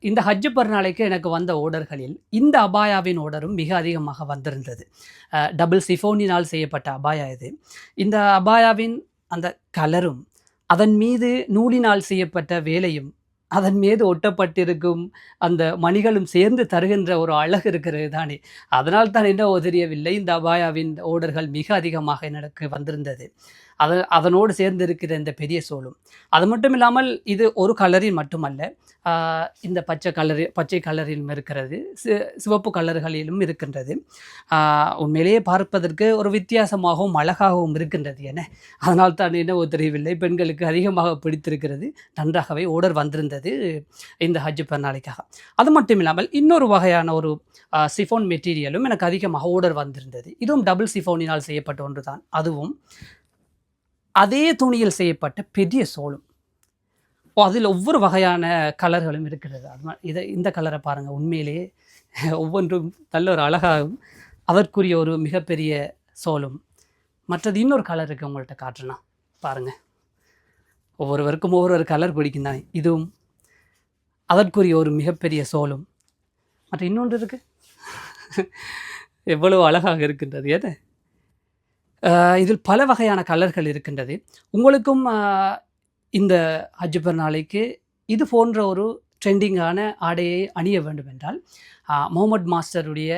இந்த ஹஜ் பெருநாளைக்கு எனக்கு வந்த ஓர்டர்களில் இந்த அபாயாவின் ஓர்டரும் மிக அதிகமாக வந்திருந்தது. டபுள் சிஃபோனினால் செய்யப்பட்ட அபாயா இது. இந்த அபாயாவின் அந்த கலரும், அதன் மீது நூலினால் செய்யப்பட்ட வேலையும், அதன் மீது ஒட்டப்பட்டிருக்கும் அந்த மணிகளும் சேர்ந்து தருகின்ற ஒரு அழகு இருக்கிறது தானே! அதனால் தான் என்னவோ தெரியவில்லை, இந்த அபாயாவின் ஓர்டர்கள் மிக அதிகமாக எனக்கு வந்திருந்தது. அதனோடு சேர்ந்து இருக்கிற இந்த பெரிய சோலும். அது மட்டும் இல்லாமல் இது ஒரு கலரில் மட்டுமல்ல. இந்த பச்சை கலரிலும் இருக்கிறது. சிவப்பு கலர்களிலும் இருக்கின்றது. உண்மையிலேயே பார்ப்பதற்கு ஒரு வித்தியாசமாகவும் அழகாகவும் இருக்கின்றது என. அதனால் தான் என்னவோ தெரியவில்லை, பெண்களுக்கு அதிகமாக பிடித்திருக்கிறது. நன்றாகவே ஓர்டர் வந்திருந்தது இந்த ஹஜ் பெருநாளைக்காக. அது மட்டும் இல்லாமல் இன்னொரு வகையான ஒரு சிஃபோன் மெட்டீரியலும் எனக்கு அதிகமாக ஓர்டர் வந்திருந்தது. இதுவும் டபுள் சிஃபோனினால் செய்யப்பட்ட ஒன்று தான். அதுவும் அதே துணியில் செய்யப்பட்ட பெரிய சோலும். அதில் ஒவ்வொரு வகையான கலர்களும் இருக்கிறது. இந்த கலரை பாருங்கள், உண்மையிலேயே ஒவ்வொன்றும் நல்ல ஒரு அழகாகவும் அதற்குரிய ஒரு மிகப்பெரிய சோலும். மற்றது இன்னொரு கலர் இருக்குது, உங்கள்கிட்ட காட்டுறேன்னா பாருங்கள். ஒவ்வொருவருக்கும் ஒவ்வொரு கலர் பிடிக்கும் தானே. இதுவும் அதற்குரிய ஒரு மிகப்பெரிய சோலும். மற்ற இன்னொன்று இருக்குது, எவ்வளவு அழகாக இருக்கின்றது. ஏது இதில் பல வகையான கலர்கள் இருக்கின்றது. உங்களுக்கும் இந்த ஹஜ் பெருநாளைக்கு இது போன்ற ஒரு ட்ரெண்டிங்கான ஆடையை அணிய வேண்டும் என்றால் முகமது மாஸ்டருடைய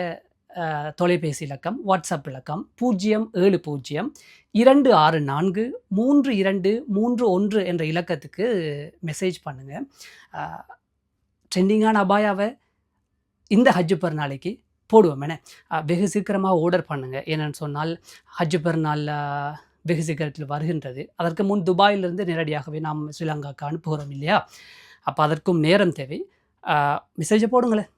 தொலைபேசி இலக்கம், வாட்ஸ்அப் இலக்கம் 07026432331 என்ற இலக்கத்துக்கு மெசேஜ் பண்ணுங்கள். ட்ரெண்டிங்கான அபாயாவை இந்த ஹஜ் பெருநாளைக்கு போடுவோம் என. வெகு சீக்கிரமாக ஆர்டர் பண்ணுங்கள். ஏன்னு சொன்னால் ஹஜ் பெருநாள் வெகு சீக்கிரத்தில் வருகின்றது. அதற்கு முன் துபாயிலிருந்து நேரடியாகவே நாம் ஸ்ரீலங்காவுக்கு அனுப்புகிறோம் இல்லையா? அப்போ அதற்கும் நேரம் தேவை. மெசேஜை போடுங்களேன்.